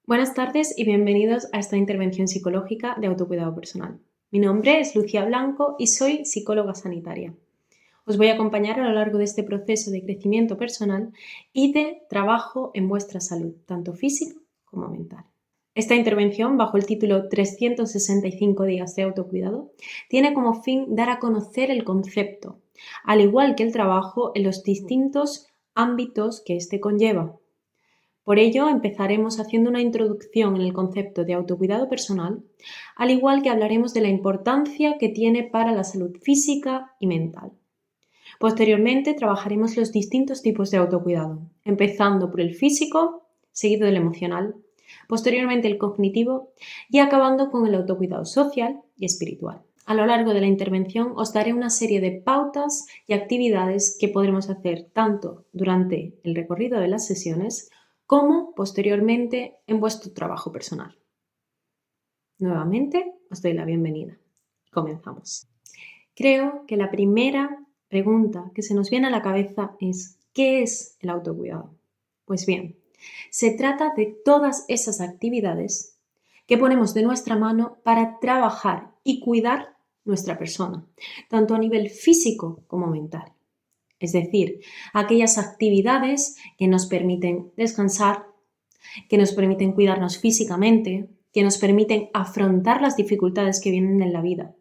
Buenas tardes y bienvenidos a esta intervención psicológica de autocuidado personal. Mi nombre es Lucía Blanco y soy psicóloga sanitaria. Os voy a acompañar a lo largo de este proceso de crecimiento personal y de trabajo en vuestra salud, tanto física como mental. Esta intervención, bajo el título 365 días de autocuidado, tiene como fin dar a conocer el concepto, al igual que el trabajo en los distintos ámbitos que éste conlleva. Por ello, empezaremos haciendo una introducción en el concepto de autocuidado personal, al igual que hablaremos de la importancia que tiene para la salud física y mental. Posteriormente, trabajaremos los distintos tipos de autocuidado, empezando por el físico, seguido del emocional, posteriormente el cognitivo y acabando con el autocuidado social y espiritual. A lo largo de la intervención os daré una serie de pautas y actividades que podremos hacer tanto durante el recorrido de las sesiones como posteriormente en vuestro trabajo personal. Nuevamente os doy la bienvenida. Comenzamos. Creo que la primera pregunta que se nos viene a la cabeza es ¿qué es el autocuidado? Pues bien, se trata de todas esas actividades que ponemos de nuestra mano para trabajar y cuidar nuestra persona, tanto a nivel físico como mental. Es decir, aquellas actividades que nos permiten descansar, que nos permiten cuidarnos físicamente, que nos permiten afrontar las dificultades que vienen en la vida.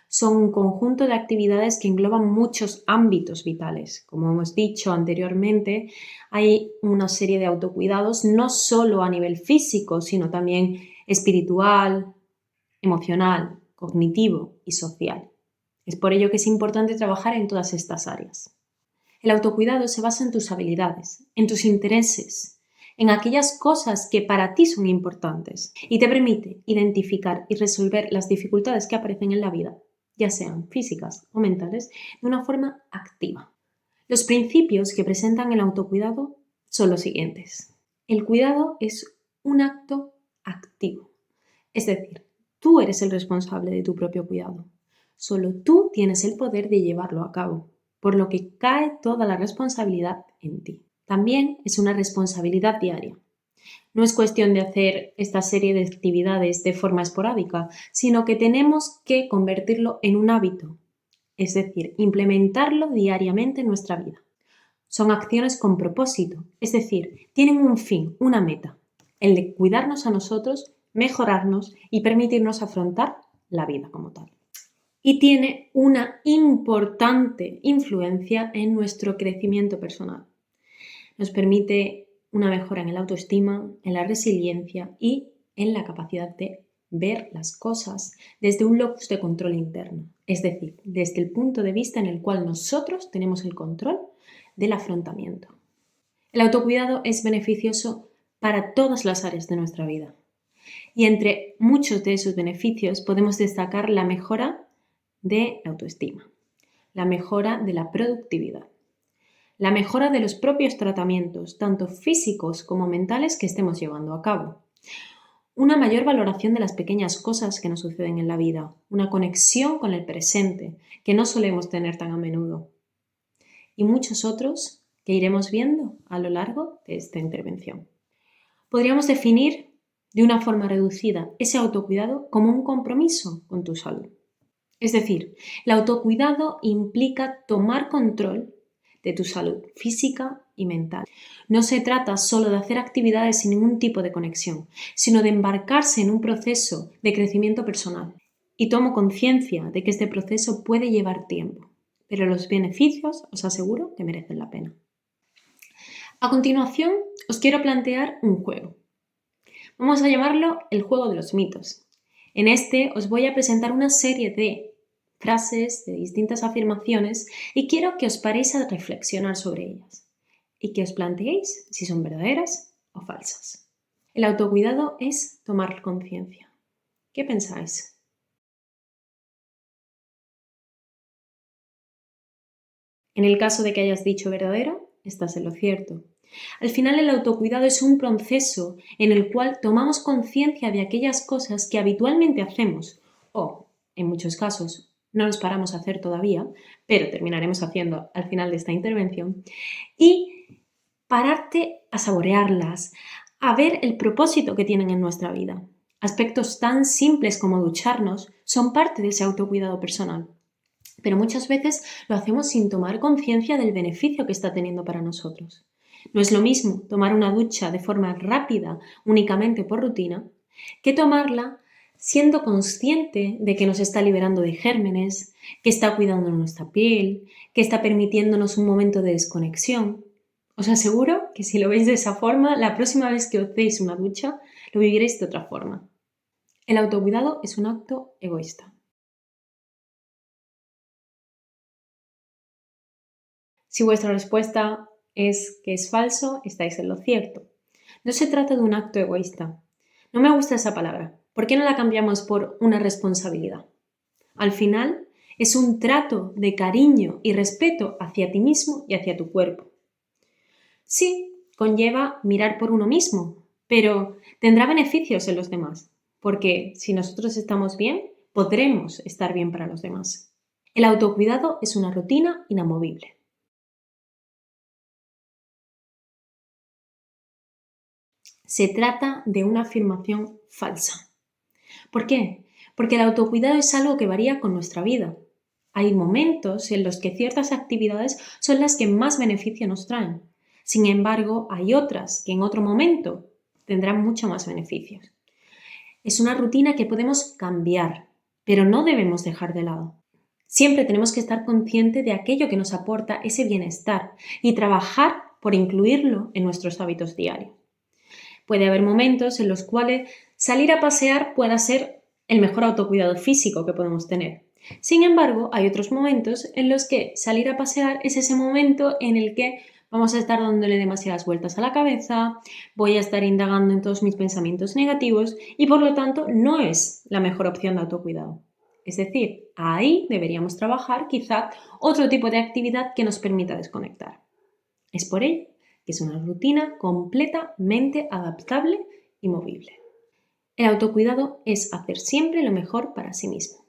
Son un conjunto de actividades que engloban muchos ámbitos vitales. Como hemos dicho anteriormente, hay una serie de autocuidados no solo a nivel físico, sino también espiritual, emocional, cognitivo y social. Es por ello que es importante trabajar en todas estas áreas. El autocuidado se basa en tus habilidades, en tus intereses, en aquellas cosas que para ti son importantes y te permite identificar y resolver las dificultades que aparecen en la vida, ya sean físicas o mentales, de una forma activa. Los principios que presentan el autocuidado son los siguientes. El cuidado es un acto activo, es decir, tú eres el responsable de tu propio cuidado. Solo tú tienes el poder de llevarlo a cabo, por lo que cae toda la responsabilidad en ti. También es una responsabilidad diaria. No es cuestión de hacer esta serie de actividades de forma esporádica, sino que tenemos que convertirlo en un hábito, es decir, implementarlo diariamente en nuestra vida. Son acciones con propósito, es decir, tienen un fin, una meta, el de cuidarnos a nosotros, mejorarnos y permitirnos afrontar la vida como tal. Y tiene una importante influencia en nuestro crecimiento personal. Nos permite una mejora en el autoestima, en la resiliencia y en la capacidad de ver las cosas desde un locus de control interno, es decir, desde el punto de vista en el cual nosotros tenemos el control del afrontamiento. El autocuidado es beneficioso para todas las áreas de nuestra vida y entre muchos de esos beneficios podemos destacar la mejora de la autoestima, la mejora de la productividad, la mejora de los propios tratamientos, tanto físicos como mentales que estemos llevando a cabo, una mayor valoración de las pequeñas cosas que nos suceden en la vida, una conexión con el presente que no solemos tener tan a menudo y muchos otros que iremos viendo a lo largo de esta intervención. Podríamos definir de una forma reducida ese autocuidado como un compromiso con tu salud. Es decir, el autocuidado implica tomar control de tu salud física y mental. No se trata solo de hacer actividades sin ningún tipo de conexión, sino de embarcarse en un proceso de crecimiento personal. Y tomo conciencia de que este proceso puede llevar tiempo, pero los beneficios os aseguro que merecen la pena. A continuación, os quiero plantear un juego. Vamos a llamarlo el juego de los mitos. En este os voy a presentar una serie de frases, de distintas afirmaciones y quiero que os paréis a reflexionar sobre ellas y que os planteéis si son verdaderas o falsas. El autocuidado es tomar conciencia. ¿Qué pensáis? En el caso de que hayas dicho verdadero, estás en lo cierto. Al final el autocuidado es un proceso en el cual tomamos conciencia de aquellas cosas que habitualmente hacemos o, en muchos casos, no nos paramos a hacer todavía, pero terminaremos haciendo al final de esta intervención, y pararte a saborearlas, a ver el propósito que tienen en nuestra vida. Aspectos tan simples como ducharnos son parte de ese autocuidado personal, pero muchas veces lo hacemos sin tomar conciencia del beneficio que está teniendo para nosotros. No es lo mismo tomar una ducha de forma rápida únicamente por rutina que tomarla siendo consciente de que nos está liberando de gérmenes, que está cuidando nuestra piel, que está permitiéndonos un momento de desconexión. Os aseguro que si lo veis de esa forma, la próxima vez que os deis una ducha, lo viviréis de otra forma. El autocuidado es un acto egoísta. Si vuestra respuesta es que es falso, estáis en lo cierto. No se trata de un acto egoísta. No me gusta esa palabra. ¿Por qué no la cambiamos por una responsabilidad? Al final, es un trato de cariño y respeto hacia ti mismo y hacia tu cuerpo. Sí, conlleva mirar por uno mismo, pero tendrá beneficios en los demás, porque si nosotros estamos bien, podremos estar bien para los demás. El autocuidado es una rutina inamovible. Se trata de una afirmación falsa. ¿Por qué? Porque el autocuidado es algo que varía con nuestra vida. Hay momentos en los que ciertas actividades son las que más beneficio nos traen. Sin embargo, hay otras que en otro momento tendrán mucho más beneficios. Es una rutina que podemos cambiar, pero no debemos dejar de lado. Siempre tenemos que estar conscientes de aquello que nos aporta ese bienestar y trabajar por incluirlo en nuestros hábitos diarios. Puede haber momentos en los cuales salir a pasear pueda ser el mejor autocuidado físico que podemos tener. Sin embargo, hay otros momentos en los que salir a pasear es ese momento en el que vamos a estar dándole demasiadas vueltas a la cabeza, voy a estar indagando en todos mis pensamientos negativos y por lo tanto no es la mejor opción de autocuidado. Es decir, ahí deberíamos trabajar quizá otro tipo de actividad que nos permita desconectar. Es por ello que es una rutina completamente adaptable y movible. El autocuidado es hacer siempre lo mejor para sí mismo.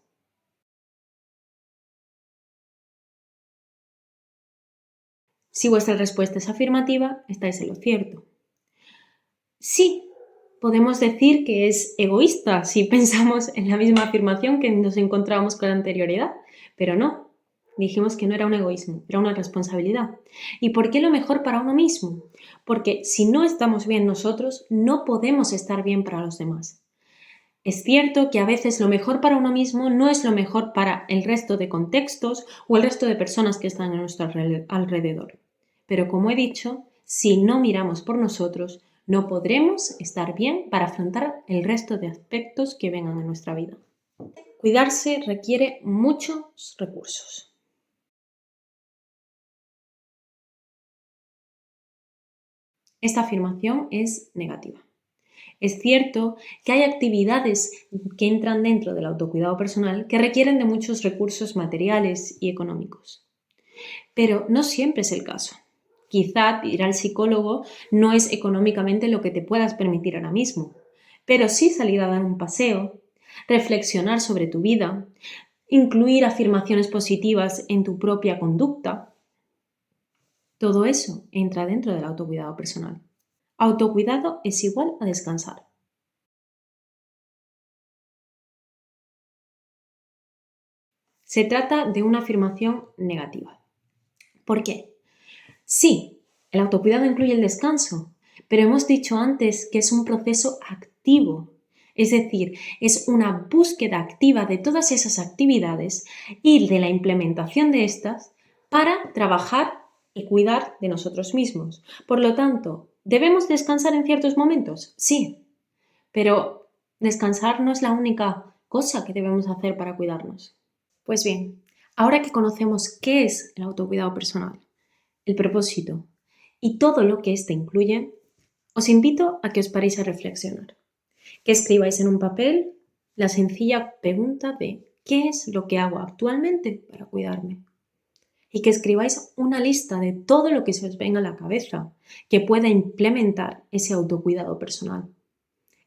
Si vuestra respuesta es afirmativa, estáis en lo cierto. Sí, podemos decir que es egoísta si pensamos en la misma afirmación que nos encontrábamos con la anterioridad, pero no. Dijimos que no era un egoísmo, era una responsabilidad. ¿Y por qué lo mejor para uno mismo? Porque si no estamos bien nosotros, no podemos estar bien para los demás. Es cierto que a veces lo mejor para uno mismo no es lo mejor para el resto de contextos o el resto de personas que están a nuestro alrededor. Pero como he dicho, si no miramos por nosotros, no podremos estar bien para afrontar el resto de aspectos que vengan en nuestra vida. Cuidarse requiere muchos recursos. Esta afirmación es negativa. Es cierto que hay actividades que entran dentro del autocuidado personal que requieren de muchos recursos materiales y económicos, pero no siempre es el caso. Quizá ir al psicólogo no es económicamente lo que te puedas permitir ahora mismo, pero sí salir a dar un paseo, reflexionar sobre tu vida, incluir afirmaciones positivas en tu propia conducta. Todo eso entra dentro del autocuidado personal. Autocuidado es igual a descansar. Se trata de una afirmación negativa. ¿Por qué? Sí, el autocuidado incluye el descanso, pero hemos dicho antes que es un proceso activo, es decir, es una búsqueda activa de todas esas actividades y de la implementación de estas para trabajar y cuidar de nosotros mismos. Por lo tanto, ¿debemos descansar en ciertos momentos? Sí, pero descansar no es la única cosa que debemos hacer para cuidarnos. Pues bien, ahora que conocemos qué es el autocuidado personal, el propósito y todo lo que éste incluye, os invito a que os paréis a reflexionar, que escribáis en un papel la sencilla pregunta de ¿qué es lo que hago actualmente para cuidarme? Y que escribáis una lista de todo lo que se os venga a la cabeza que pueda implementar ese autocuidado personal.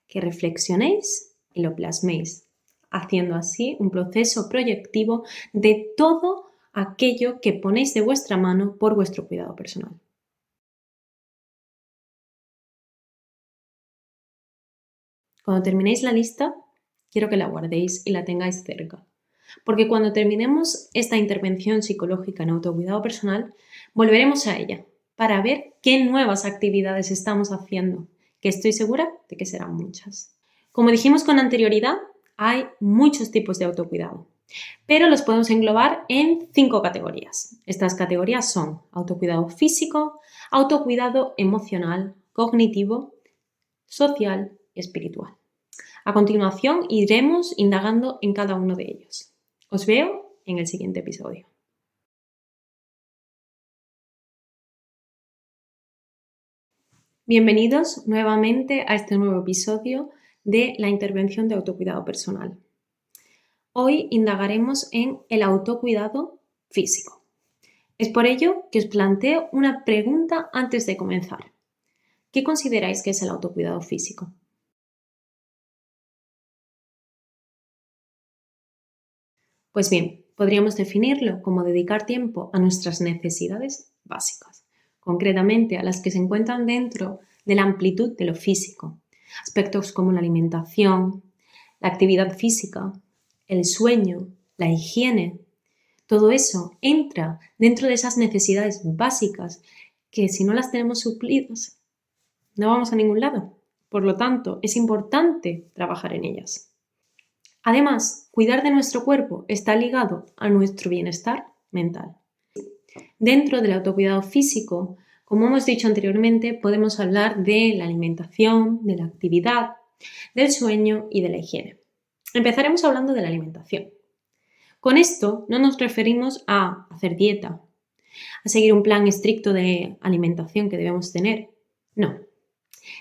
Que reflexionéis y lo plasméis, haciendo así un proceso proyectivo de todo aquello que ponéis de vuestra mano por vuestro cuidado personal. Cuando terminéis la lista, quiero que la guardéis y la tengáis cerca. Porque cuando terminemos esta intervención psicológica en autocuidado personal, volveremos a ella para ver qué nuevas actividades estamos haciendo, que estoy segura de que serán muchas. Como dijimos con anterioridad, hay muchos tipos de autocuidado, pero los podemos englobar en 5 categorías. Estas categorías son autocuidado físico, autocuidado emocional, cognitivo, social y espiritual. A continuación iremos indagando en cada uno de ellos. Os veo en el siguiente episodio. Bienvenidos nuevamente a este nuevo episodio de la intervención de autocuidado personal. Hoy indagaremos en el autocuidado físico. Es por ello que os planteo una pregunta antes de comenzar. ¿Qué consideráis que es el autocuidado físico? Pues bien, podríamos definirlo como dedicar tiempo a nuestras necesidades básicas, concretamente a las que se encuentran dentro de la amplitud de lo físico, aspectos como la alimentación, la actividad física, el sueño, la higiene. Todo eso entra dentro de esas necesidades básicas que si no las tenemos suplidas, no vamos a ningún lado. Por lo tanto, es importante trabajar en ellas. Además, cuidar de nuestro cuerpo está ligado a nuestro bienestar mental. Dentro del autocuidado físico, como hemos dicho anteriormente, podemos hablar de la alimentación, de la actividad, del sueño y de la higiene. Empezaremos hablando de la alimentación. Con esto no nos referimos a hacer dieta, a seguir un plan estricto de alimentación que debemos tener. No.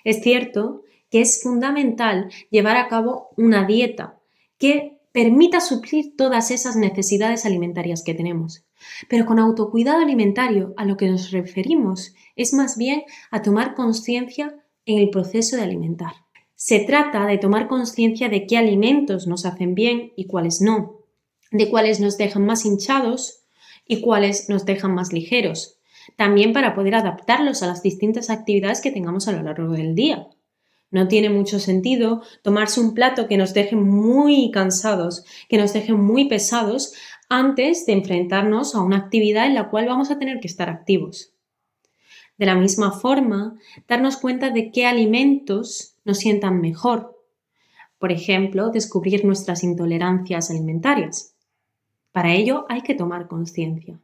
Es cierto que es fundamental llevar a cabo una dieta que permita suplir todas esas necesidades alimentarias que tenemos. Pero con autocuidado alimentario a lo que nos referimos es más bien a tomar conciencia en el proceso de alimentar. Se trata de tomar conciencia de qué alimentos nos hacen bien y cuáles no, de cuáles nos dejan más hinchados y cuáles nos dejan más ligeros, también para poder adaptarlos a las distintas actividades que tengamos a lo largo del día. No tiene mucho sentido tomarse un plato que nos deje muy cansados, que nos deje muy pesados, antes de enfrentarnos a una actividad en la cual vamos a tener que estar activos. De la misma forma, darnos cuenta de qué alimentos nos sientan mejor. Por ejemplo, descubrir nuestras intolerancias alimentarias. Para ello hay que tomar conciencia.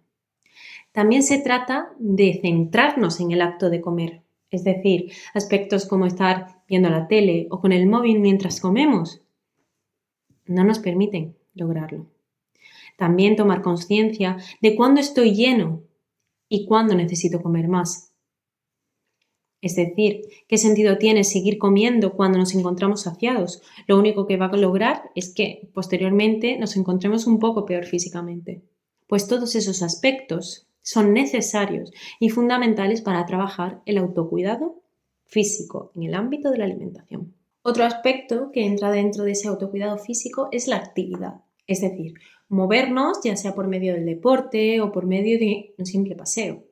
También se trata de centrarnos en el acto de comer. Es decir, aspectos como estar viendo la tele o con el móvil mientras comemos no nos permiten lograrlo. También tomar conciencia de cuándo estoy lleno y cuándo necesito comer más. Es decir, ¿qué sentido tiene seguir comiendo cuando nos encontramos saciados? Lo único que va a lograr es que posteriormente nos encontremos un poco peor físicamente. Pues todos esos aspectos son necesarios y fundamentales para trabajar el autocuidado físico en el ámbito de la alimentación. Otro aspecto que entra dentro de ese autocuidado físico es la actividad, es decir, movernos ya sea por medio del deporte o por medio de un simple paseo.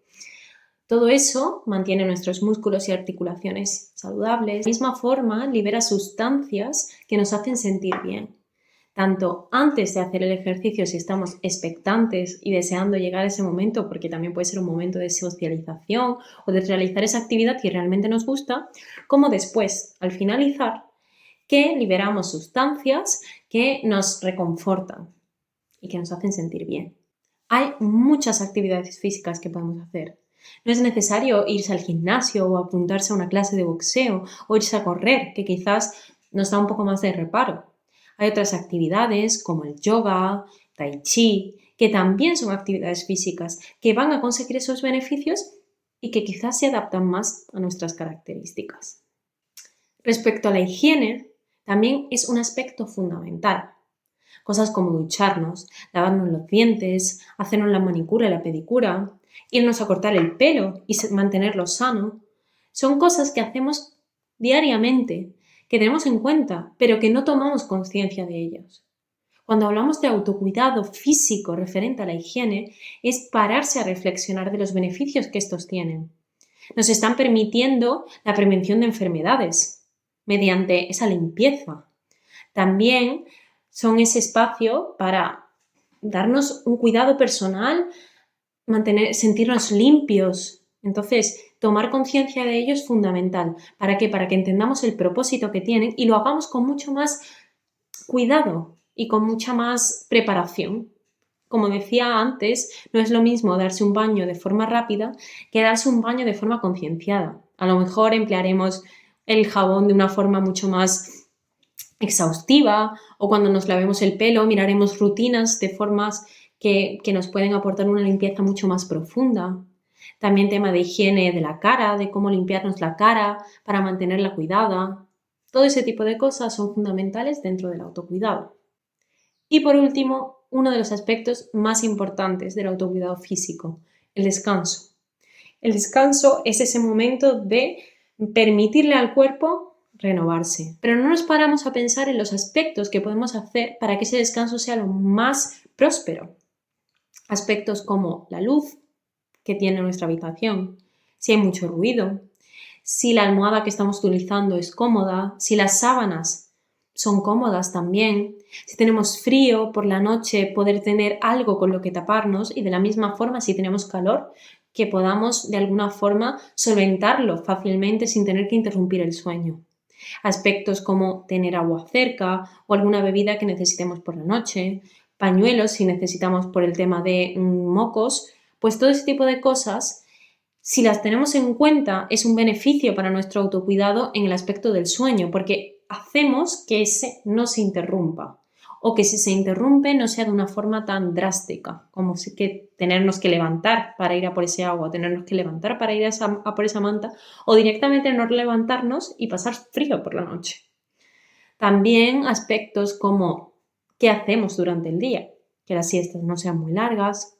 Todo eso mantiene nuestros músculos y articulaciones saludables. De la misma forma, libera sustancias que nos hacen sentir bien. Tanto antes de hacer el ejercicio si estamos expectantes y deseando llegar a ese momento, porque también puede ser un momento de socialización o de realizar esa actividad que realmente nos gusta, como después, al finalizar, que liberamos sustancias que nos reconfortan y que nos hacen sentir bien. Hay muchas actividades físicas que podemos hacer. No es necesario irse al gimnasio o apuntarse a una clase de boxeo o irse a correr, que quizás nos da un poco más de reparo. Hay otras actividades como el yoga, tai chi, que también son actividades físicas que van a conseguir esos beneficios y que quizás se adaptan más a nuestras características. Respecto a la higiene, también es un aspecto fundamental. Cosas como ducharnos, lavarnos los dientes, hacernos la manicura y la pedicura, irnos a cortar el pelo y mantenerlo sano, son cosas que hacemos diariamente, que tenemos en cuenta, pero que no tomamos conciencia de ellas. Cuando hablamos de autocuidado físico referente a la higiene, es pararse a reflexionar de los beneficios que estos tienen. Nos están permitiendo la prevención de enfermedades, mediante esa limpieza. También son ese espacio para darnos un cuidado personal, sentirnos limpios. Entonces, tomar conciencia de ello es fundamental. ¿Para qué? Para que entendamos el propósito que tienen y lo hagamos con mucho más cuidado y con mucha más preparación. Como decía antes, no es lo mismo darse un baño de forma rápida que darse un baño de forma concienciada. A lo mejor emplearemos el jabón de una forma mucho más exhaustiva, o cuando nos lavemos el pelo miraremos rutinas de formas que nos pueden aportar una limpieza mucho más profunda. También tema de higiene de la cara, de cómo limpiarnos la cara para mantenerla cuidada. Todo ese tipo de cosas son fundamentales dentro del autocuidado. Y por último, uno de los aspectos más importantes del autocuidado físico, el descanso. El descanso es ese momento de permitirle al cuerpo renovarse, pero no nos paramos a pensar en los aspectos que podemos hacer para que ese descanso sea lo más próspero. Aspectos como la luz que tiene nuestra habitación, si hay mucho ruido, si la almohada que estamos utilizando es cómoda, si las sábanas son cómodas también, si tenemos frío por la noche, poder tener algo con lo que taparnos, y de la misma forma si tenemos calor, que podamos de alguna forma solventarlo fácilmente sin tener que interrumpir el sueño. Aspectos como tener agua cerca o alguna bebida que necesitemos por la noche, pañuelos si necesitamos por el tema de mocos, pues todo ese tipo de cosas, si las tenemos en cuenta, es un beneficio para nuestro autocuidado en el aspecto del sueño, porque hacemos que ese no se interrumpa, o que si se interrumpe no sea de una forma tan drástica, como que tenernos que levantar para ir a por ese agua, tenernos que levantar para ir a por esa manta, o directamente no levantarnos y pasar frío por la noche. También aspectos como qué hacemos durante el día, que las siestas no sean muy largas,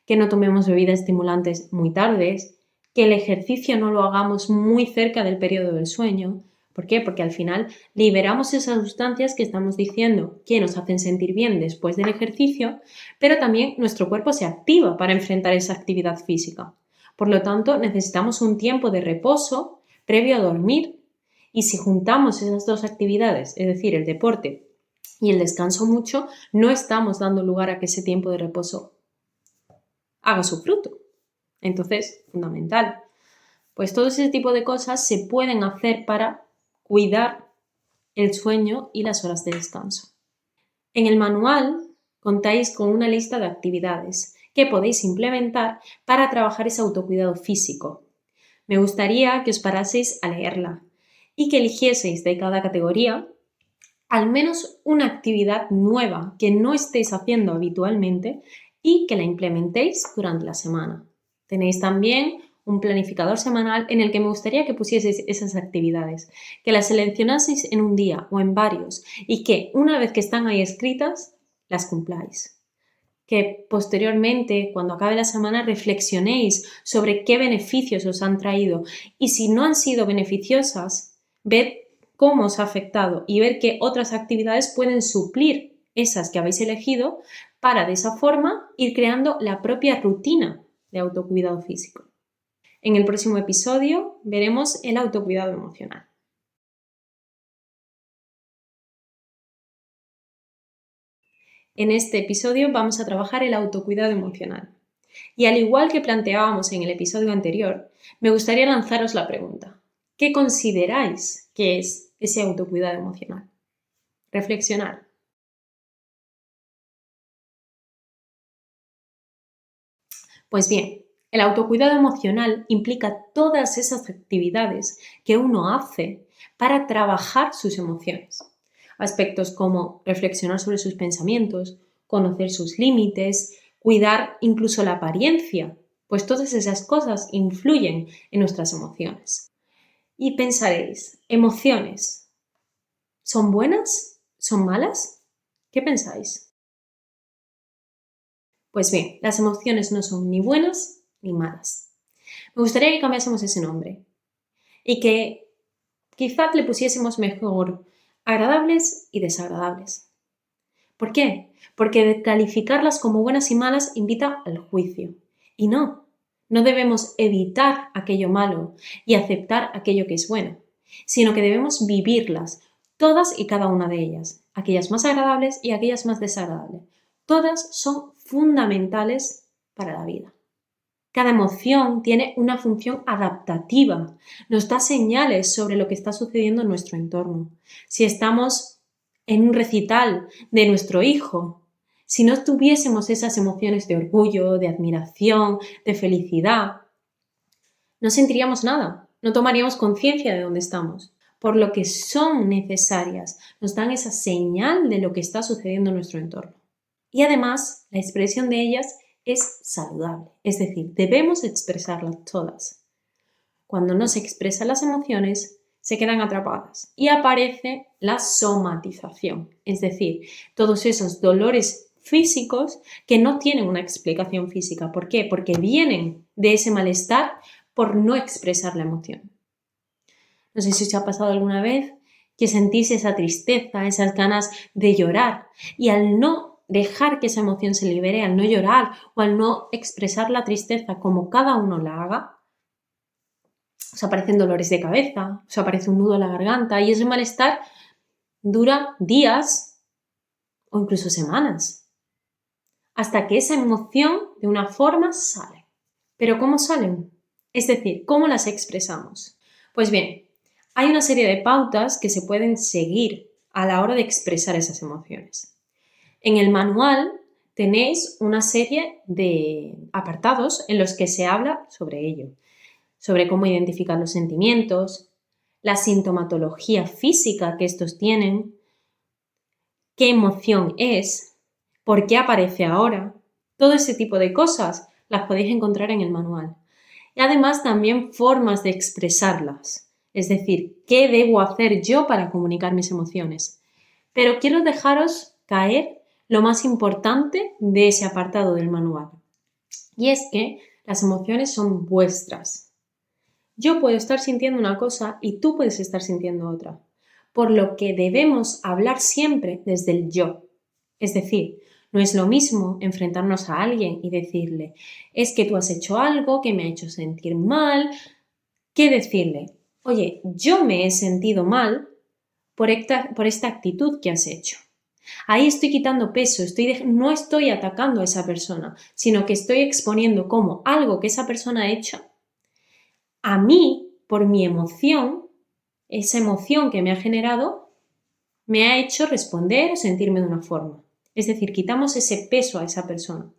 que no tomemos bebidas estimulantes muy tardes, que el ejercicio no lo hagamos muy cerca del periodo del sueño. ¿Por qué? Porque al final liberamos esas sustancias que estamos diciendo que nos hacen sentir bien después del ejercicio, pero también nuestro cuerpo se activa para enfrentar esa actividad física. Por lo tanto, necesitamos un tiempo de reposo previo a dormir, y si juntamos esas dos actividades, es decir, el deporte y el descanso mucho, no estamos dando lugar a que ese tiempo de reposo haga su fruto. Entonces, fundamental. Pues todo ese tipo de cosas se pueden hacer para cuidar el sueño y las horas de descanso. En el manual contáis con una lista de actividades que podéis implementar para trabajar ese autocuidado físico. Me gustaría que os paraseis a leerla y que eligieseis de cada categoría al menos una actividad nueva que no estéis haciendo habitualmente y que la implementéis durante la semana. Tenéis también un planificador semanal en el que me gustaría que pusieseis esas actividades, que las seleccionaseis en un día o en varios y que una vez que están ahí escritas, las cumpláis. Que posteriormente, cuando acabe la semana, reflexionéis sobre qué beneficios os han traído y si no han sido beneficiosas, ved cómo os ha afectado y ver qué otras actividades pueden suplir esas que habéis elegido para de esa forma ir creando la propia rutina de autocuidado físico. En el próximo episodio veremos el autocuidado emocional. En este episodio vamos a trabajar el autocuidado emocional. Y al igual que planteábamos en el episodio anterior, me gustaría lanzaros la pregunta: ¿qué consideráis que es ese autocuidado emocional? Reflexionar. Pues bien, el autocuidado emocional implica todas esas actividades que uno hace para trabajar sus emociones. Aspectos como reflexionar sobre sus pensamientos, conocer sus límites, cuidar incluso la apariencia, pues todas esas cosas influyen en nuestras emociones. Y pensaréis, ¿emociones son buenas? ¿Son malas? ¿Qué pensáis? Pues bien, las emociones no son ni buenas ni malas. Me gustaría que cambiásemos ese nombre y que quizás le pusiésemos mejor agradables y desagradables. ¿Por qué? Porque calificarlas como buenas y malas invita al juicio. Y no debemos evitar aquello malo y aceptar aquello que es bueno. sino que debemos vivirlas, todas y cada una de ellas, aquellas más agradables y aquellas más desagradables. Todas son fundamentales para la vida. Cada emoción tiene una función adaptativa, nos da señales sobre lo que está sucediendo en nuestro entorno. Si estamos en un recital de nuestro hijo, si no tuviésemos esas emociones de orgullo, de admiración, de felicidad, no sentiríamos nada, no tomaríamos conciencia de dónde estamos. Por lo que son necesarias, nos dan esa señal de lo que está sucediendo en nuestro entorno. Y además, la expresión de ellas es saludable, es decir, debemos expresarlas todas. Cuando no se expresan las emociones, se quedan atrapadas y aparece la somatización, es decir, todos esos dolores físicos que no tienen una explicación física. ¿Por qué? Porque vienen de ese malestar por no expresar la emoción. No sé si os ha pasado alguna vez que sentís esa tristeza, esas ganas de llorar y al no dejar que esa emoción se libere, al no llorar o al no expresar la tristeza como cada uno la haga, os aparecen dolores de cabeza, os aparece un nudo en la garganta y ese malestar dura días o incluso semanas hasta que esa emoción de una forma sale. ¿Pero cómo salen? Es decir, ¿cómo las expresamos? Pues bien, hay una serie de pautas que se pueden seguir a la hora de expresar esas emociones. En el manual tenéis una serie de apartados en los que se habla sobre ello, sobre cómo identificar los sentimientos, la sintomatología física que estos tienen, qué emoción es, por qué aparece ahora. Todo ese tipo de cosas las podéis encontrar en el manual. Y además también formas de expresarlas, es decir, qué debo hacer yo para comunicar mis emociones. Pero quiero dejaros caer lo más importante de ese apartado del manual. Y es que las emociones son vuestras. Yo puedo estar sintiendo una cosa y tú puedes estar sintiendo otra. Por lo que debemos hablar siempre desde el yo. Es decir, no es lo mismo enfrentarnos a alguien y decirle, es que tú has hecho algo que me ha hecho sentir mal, que decirle, oye, yo me he sentido mal por esta actitud que has hecho. Ahí estoy quitando peso, no estoy atacando a esa persona, sino que estoy exponiendo cómo algo que esa persona ha hecho, a mí, por mi emoción, esa emoción que me ha generado, me ha hecho responder o sentirme de una forma. Es decir, quitamos ese peso a esa persona.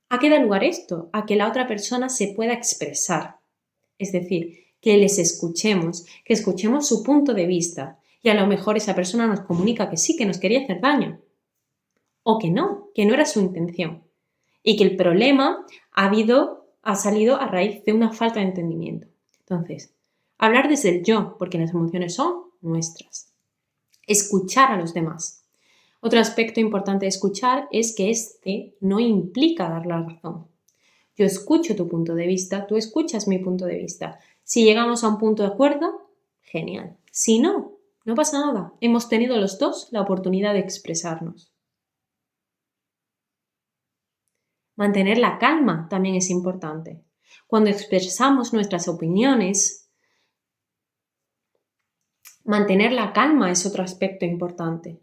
¿A qué da lugar esto? A que la otra persona se pueda expresar. Es decir, que les escuchemos, que escuchemos su punto de vista y a lo mejor esa persona nos comunica que sí, que nos quería hacer daño o que no era su intención y que el problema ha salido a raíz de una falta de entendimiento. Entonces, hablar desde el yo, porque las emociones son nuestras. Escuchar a los demás. Otro aspecto importante de escuchar es que este no implica dar la razón. Yo escucho tu punto de vista, tú escuchas mi punto de vista. Si llegamos a un punto de acuerdo, genial. Si no, no pasa nada. Hemos tenido los dos la oportunidad de expresarnos. Mantener la calma también es importante. Cuando expresamos nuestras opiniones, mantener la calma es otro aspecto importante.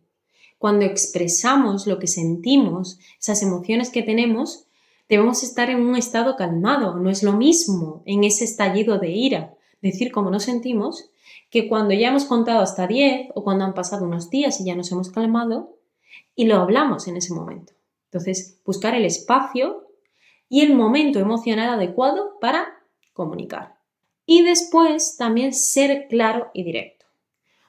Cuando expresamos lo que sentimos, esas emociones que tenemos, debemos estar en un estado calmado. No es lo mismo en ese estallido de ira decir cómo nos sentimos que cuando ya hemos contado hasta 10 o cuando han pasado unos días y ya nos hemos calmado y lo hablamos en ese momento. Entonces, buscar el espacio y el momento emocional adecuado para comunicar. Y después también ser claro y directo.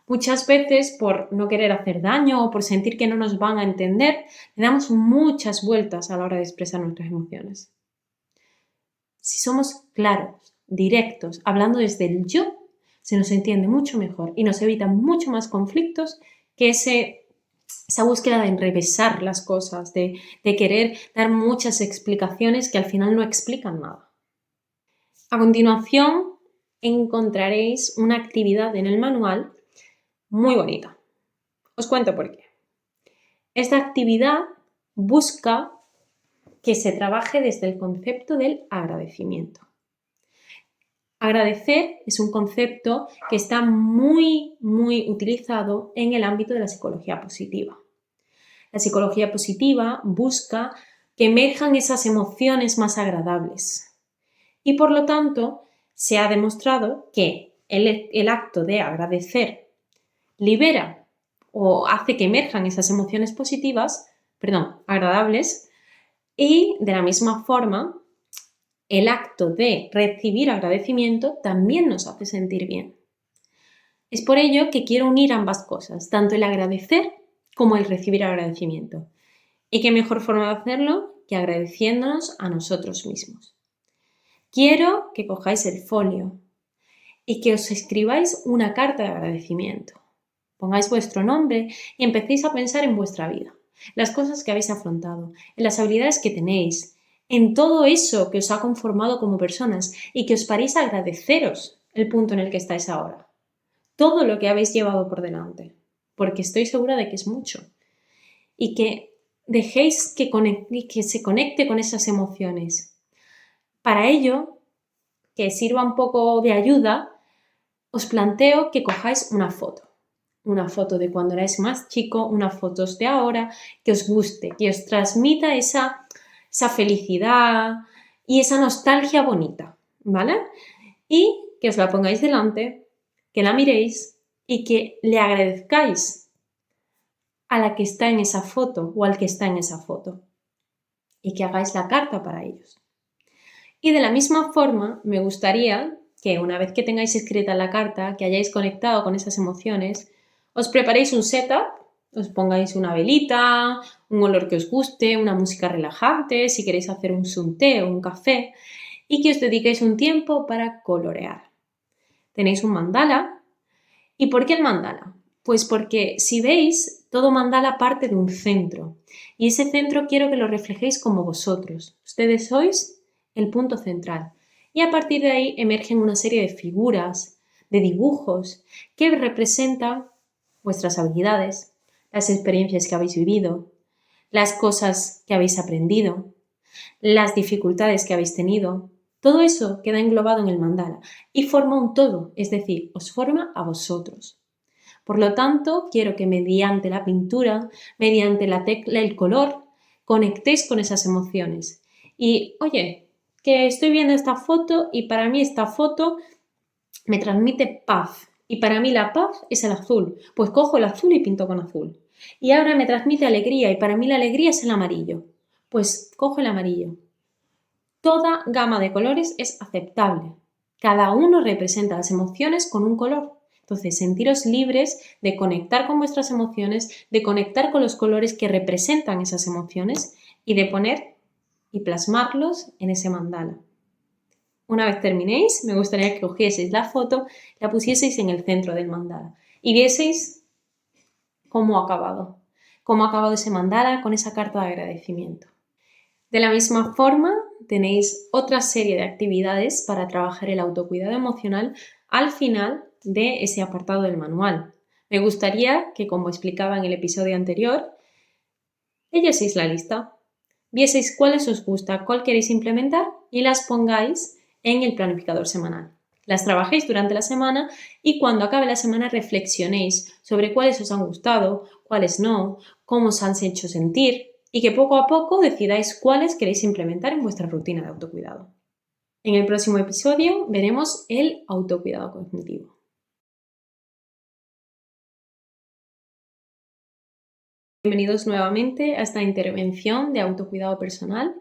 Muchas veces por no querer hacer daño o por sentir que no nos van a entender, le damos muchas vueltas a la hora de expresar nuestras emociones. Si somos claros, directos, hablando desde el yo, se nos entiende mucho mejor y nos evita mucho más conflictos que esa búsqueda de enrevesar las cosas, de querer dar muchas explicaciones que al final no explican nada. A continuación encontraréis una actividad en el manual muy bonita. Os cuento por qué. Esta actividad busca que se trabaje desde el concepto del agradecimiento. Agradecer es un concepto que está muy utilizado en el ámbito de la psicología positiva. La psicología positiva busca que emerjan esas emociones más agradables y por lo tanto se ha demostrado que el acto de agradecer libera o hace que emerjan esas emociones agradables, y de la misma forma el acto de recibir agradecimiento también nos hace sentir bien. Es por ello que quiero unir ambas cosas, tanto el agradecer como el recibir agradecimiento. ¿Y qué mejor forma de hacerlo que agradeciéndonos a nosotros mismos? Quiero que cojáis el folio y que os escribáis una carta de agradecimiento. Pongáis vuestro nombre y empecéis a pensar en vuestra vida, las cosas que habéis afrontado, en las habilidades que tenéis, en todo eso que os ha conformado como personas y que os paréis a agradeceros el punto en el que estáis ahora. Todo lo que habéis llevado por delante, porque estoy segura de que es mucho. Y que dejéis que se conecte con esas emociones. Para ello, que sirva un poco de ayuda, os planteo que cojáis una foto de cuando erais más chico, unas fotos de ahora, que os guste, que os transmita esa felicidad y esa nostalgia bonita, ¿vale? Y que os la pongáis delante, que la miréis y que le agradezcáis a la que está en esa foto o al que está en esa foto y que hagáis la carta para ellos. Y de la misma forma, me gustaría que una vez que tengáis escrita la carta, que hayáis conectado con esas emociones, os preparéis un setup, os pongáis una velita, un olor que os guste, una música relajante, si queréis hacer un té o un café, y que os dediquéis un tiempo para colorear. Tenéis un mandala. ¿Y por qué el mandala? Pues porque, si veis, todo mandala parte de un centro, y ese centro quiero que lo reflejéis como vosotros. Ustedes sois el punto central. Y a partir de ahí emergen una serie de figuras, de dibujos, que representan vuestras habilidades, las experiencias que habéis vivido, las cosas que habéis aprendido, las dificultades que habéis tenido. Todo eso queda englobado en el mandala y forma un todo, es decir, os forma a vosotros. Por lo tanto, quiero que mediante la pintura, mediante el color, conectéis con esas emociones. Y, oye, que estoy viendo esta foto y para mí esta foto me transmite paz. Y para mí la paz es el azul. Pues cojo el azul y pinto con azul. Y ahora me transmite alegría y para mí la alegría es el amarillo. Pues cojo el amarillo. Toda gama de colores es aceptable. Cada uno representa las emociones con un color. Entonces, sentiros libres de conectar con vuestras emociones, de conectar con los colores que representan esas emociones y de poner y plasmarlos en ese mandala. Una vez terminéis, me gustaría que cogieseis la foto, la pusieseis en el centro del mandala y vieseis cómo ha acabado ese mandala con esa carta de agradecimiento. De la misma forma, tenéis otra serie de actividades para trabajar el autocuidado emocional al final de ese apartado del manual. Me gustaría que, como explicaba en el episodio anterior, leyeseis la lista, vieseis cuáles os gusta, cuál queréis implementar y las pongáis en el planificador semanal. Las trabajéis durante la semana y cuando acabe la semana reflexionéis sobre cuáles os han gustado, cuáles no, cómo os han hecho sentir y que poco a poco decidáis cuáles queréis implementar en vuestra rutina de autocuidado. En el próximo episodio veremos el autocuidado cognitivo. Bienvenidos nuevamente a esta intervención de autocuidado personal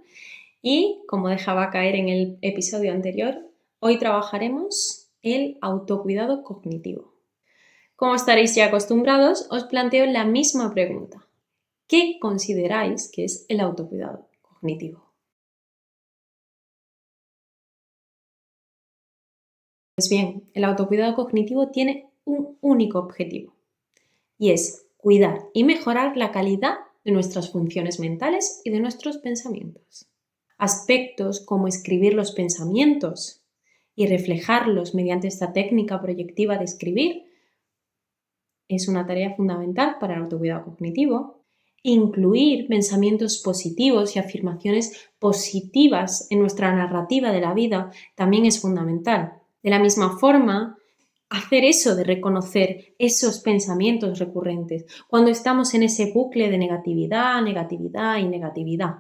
y, como dejaba caer en el episodio anterior, hoy trabajaremos el autocuidado cognitivo. Como estaréis ya acostumbrados, os planteo la misma pregunta. ¿Qué consideráis que es el autocuidado cognitivo? Pues bien, el autocuidado cognitivo tiene un único objetivo y es cuidar y mejorar la calidad de nuestras funciones mentales y de nuestros pensamientos. Aspectos como escribir los pensamientos y reflejarlos mediante esta técnica proyectiva de escribir es una tarea fundamental para el autocuidado cognitivo. Incluir pensamientos positivos y afirmaciones positivas en nuestra narrativa de la vida también es fundamental. De la misma forma, hacer eso de reconocer esos pensamientos recurrentes cuando estamos en ese bucle de negatividad, negatividad y negatividad.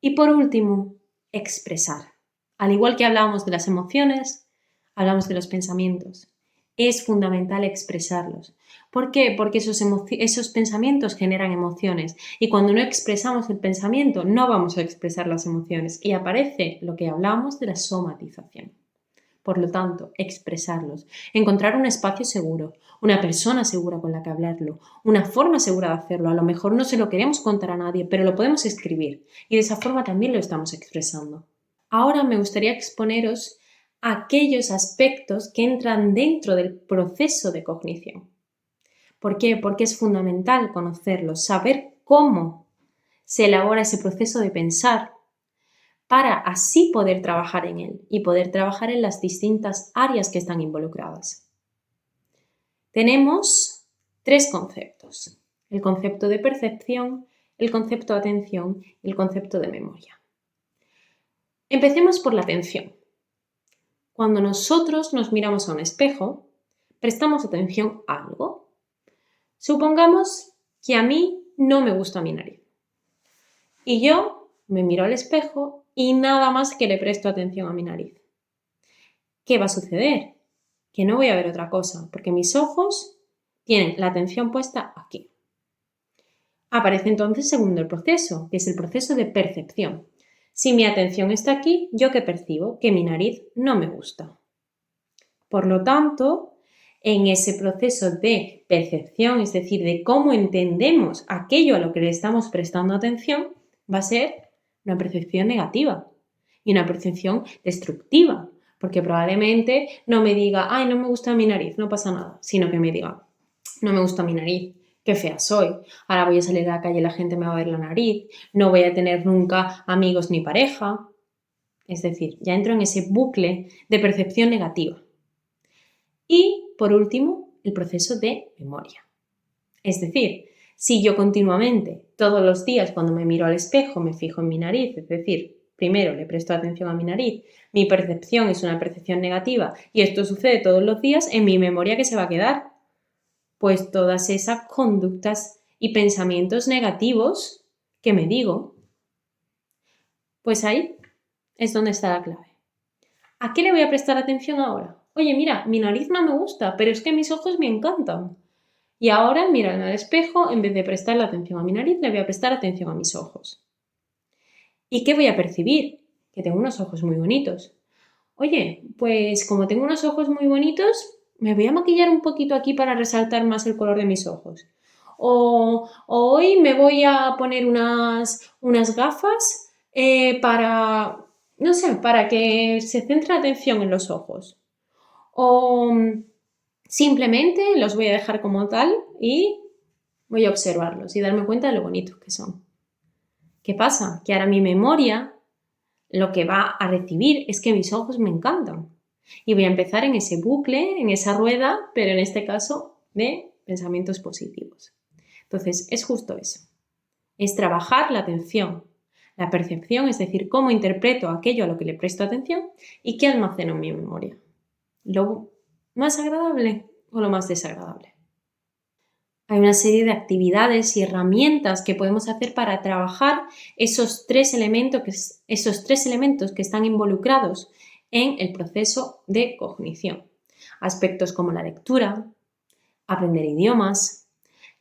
Y por último, expresar. Al igual que hablábamos de las emociones, hablamos de los pensamientos. Es fundamental expresarlos. ¿Por qué? Porque esos pensamientos generan emociones y cuando no expresamos el pensamiento no vamos a expresar las emociones y aparece lo que hablamos de la somatización. Por lo tanto, expresarlos, encontrar un espacio seguro, una persona segura con la que hablarlo, una forma segura de hacerlo. A lo mejor no se lo queremos contar a nadie, pero lo podemos escribir y de esa forma también lo estamos expresando. Ahora me gustaría exponeros aquellos aspectos que entran dentro del proceso de cognición. ¿Por qué? Porque es fundamental conocerlos, saber cómo se elabora ese proceso de pensar para así poder trabajar en él y poder trabajar en las distintas áreas que están involucradas. Tenemos 3 conceptos: el concepto de percepción, el concepto de atención y el concepto de memoria. Empecemos por la atención. Cuando nosotros nos miramos a un espejo, prestamos atención a algo. Supongamos que a mí no me gusta mi nariz. Y yo me miro al espejo y nada más que le presto atención a mi nariz. ¿Qué va a suceder? Que no voy a ver otra cosa, porque mis ojos tienen la atención puesta aquí. Aparece entonces segundo el proceso, que es el proceso de percepción. Si mi atención está aquí, ¿yo qué percibo? Que mi nariz no me gusta. Por lo tanto, en ese proceso de percepción, es decir, de cómo entendemos aquello a lo que le estamos prestando atención, va a ser una percepción negativa y una percepción destructiva, porque probablemente no me diga, ay, no me gusta mi nariz, no pasa nada, sino que me diga, no me gusta mi nariz, qué fea soy, ahora voy a salir a la calle y la gente me va a ver la nariz, no voy a tener nunca amigos ni pareja. Es decir, ya entro en ese bucle de percepción negativa. Y, por último, el proceso de memoria. Es decir, si yo continuamente, todos los días, cuando me miro al espejo, me fijo en mi nariz, es decir, primero le presto atención a mi nariz, mi percepción es una percepción negativa y esto sucede todos los días, en mi memoria, ¿qué se va a quedar? Pues todas esas conductas y pensamientos negativos que me digo. Pues ahí es donde está la clave. ¿A qué le voy a prestar atención ahora? Oye, mira, mi nariz no me gusta, pero es que mis ojos me encantan. Y ahora, mirando al espejo, en vez de prestarle atención a mi nariz, le voy a prestar atención a mis ojos. ¿Y qué voy a percibir? Que tengo unos ojos muy bonitos. Oye, pues como tengo unos ojos muy bonitos, me voy a maquillar un poquito aquí para resaltar más el color de mis ojos. O hoy me voy a poner unas gafas para, no sé, para que se centre la atención en los ojos. O simplemente los voy a dejar como tal y voy a observarlos y darme cuenta de lo bonitos que son. ¿Qué pasa? Que ahora mi memoria lo que va a recibir es que mis ojos me encantan. Y voy a empezar en ese bucle, en esa rueda, pero en este caso de pensamientos positivos. Entonces, es justo eso. Es trabajar la atención, la percepción, es decir, cómo interpreto aquello a lo que le presto atención y qué almaceno en mi memoria. ¿Lo más agradable o lo más desagradable? Hay una serie de actividades y herramientas que podemos hacer para trabajar esos tres elementos que están involucrados en el proceso de cognición. Aspectos como la lectura, aprender idiomas,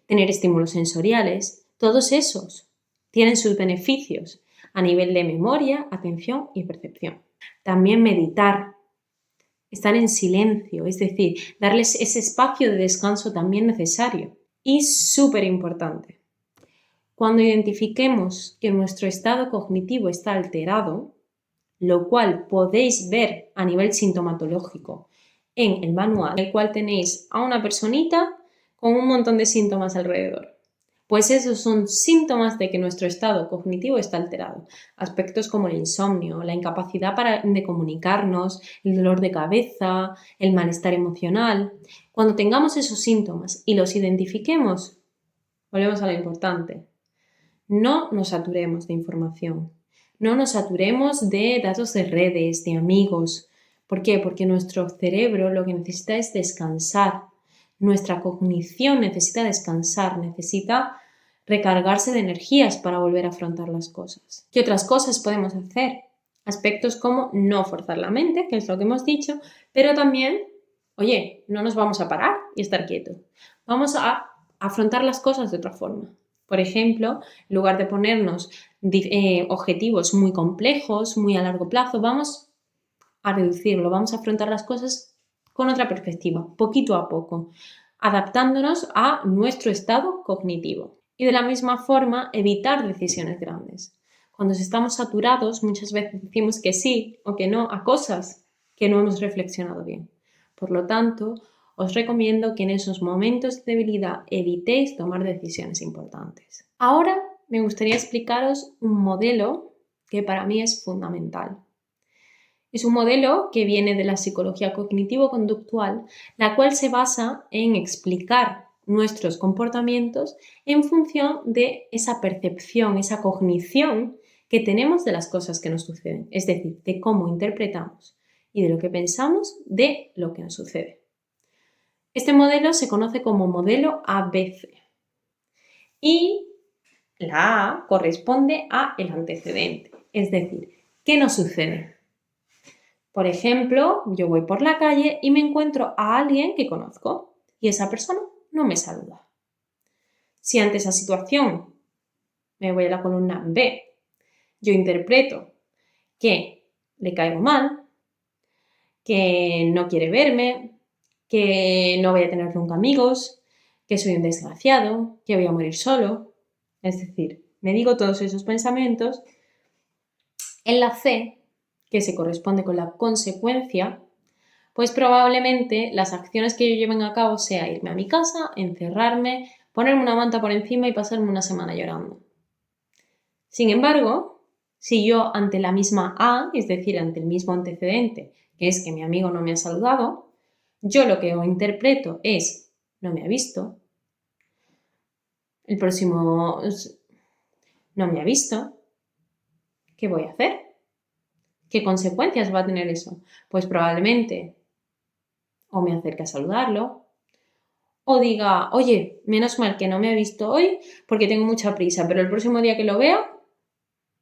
tener estímulos sensoriales, todos esos tienen sus beneficios a nivel de memoria, atención y percepción. También meditar, estar en silencio, es decir, darles ese espacio de descanso también necesario. Y súper importante, cuando identifiquemos que nuestro estado cognitivo está alterado, lo cual podéis ver a nivel sintomatológico en el manual, en el cual tenéis a una personita con un montón de síntomas alrededor. Pues esos son síntomas de que nuestro estado cognitivo está alterado. Aspectos como el insomnio, la incapacidad de comunicarnos, el dolor de cabeza, el malestar emocional. Cuando tengamos esos síntomas y los identifiquemos, volvemos a lo importante. No nos saturemos de información. No nos saturemos de datos de redes, de amigos, ¿Por qué? Porque nuestro cerebro lo que necesita es descansar. Nuestra cognición necesita descansar, necesita recargarse de energías para volver a afrontar las cosas. ¿Qué otras cosas podemos hacer? Aspectos como no forzar la mente, que es lo que hemos dicho, pero también, oye, no nos vamos a parar y estar quietos. Vamos a afrontar las cosas de otra forma. Por ejemplo, en lugar de ponernos objetivos muy complejos, muy a largo plazo, vamos a reducirlo, vamos a afrontar las cosas con otra perspectiva, poquito a poco, adaptándonos a nuestro estado cognitivo. Y de la misma forma, evitar decisiones grandes. Cuando estamos saturados, muchas veces decimos que sí o que no a cosas que no hemos reflexionado bien. Por lo tanto, os recomiendo que en esos momentos de debilidad evitéis tomar decisiones importantes. Ahora me gustaría explicaros un modelo que para mí es fundamental. Es un modelo que viene de la psicología cognitivo-conductual, la cual se basa en explicar nuestros comportamientos en función de esa percepción, esa cognición que tenemos de las cosas que nos suceden, es decir, de cómo interpretamos y de lo que pensamos de lo que nos sucede. Este modelo se conoce como modelo ABC y la A corresponde a el antecedente, es decir, ¿qué nos sucede? Por ejemplo, yo voy por la calle y me encuentro a alguien que conozco y esa persona no me saluda. Si ante esa situación me voy a la columna B, yo interpreto que le caigo mal, que no quiere verme, que no voy a tener nunca amigos, que soy un desgraciado, que voy a morir solo. Es decir, me digo todos esos pensamientos. En la C, que se corresponde con la consecuencia, pues probablemente las acciones que yo lleven a cabo sea irme a mi casa, encerrarme, ponerme una manta por encima y pasarme una semana llorando. Sin embargo, si yo ante la misma A, es decir, ante el mismo antecedente, que es que mi amigo no me ha saludado, yo lo que interpreto es no me ha visto, el próximo no me ha visto, ¿qué voy a hacer? ¿Qué consecuencias va a tener eso? Pues probablemente o me acerque a saludarlo, o diga, oye, menos mal que no me ha visto hoy porque tengo mucha prisa, pero el próximo día que lo vea,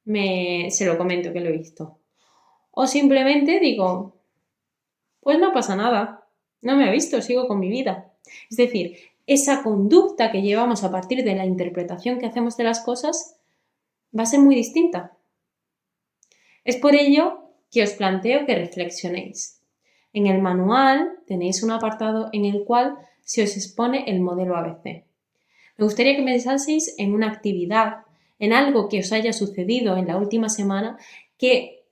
se lo comento que lo he visto. O simplemente digo, pues no pasa nada, no me ha visto, sigo con mi vida. Es decir, esa conducta que llevamos a partir de la interpretación que hacemos de las cosas va a ser muy distinta. Es por ello que os planteo que reflexionéis. En el manual tenéis un apartado en el cual se os expone el modelo ABC. Me gustaría que pensaseis en una actividad, en algo que os haya sucedido en la última semana que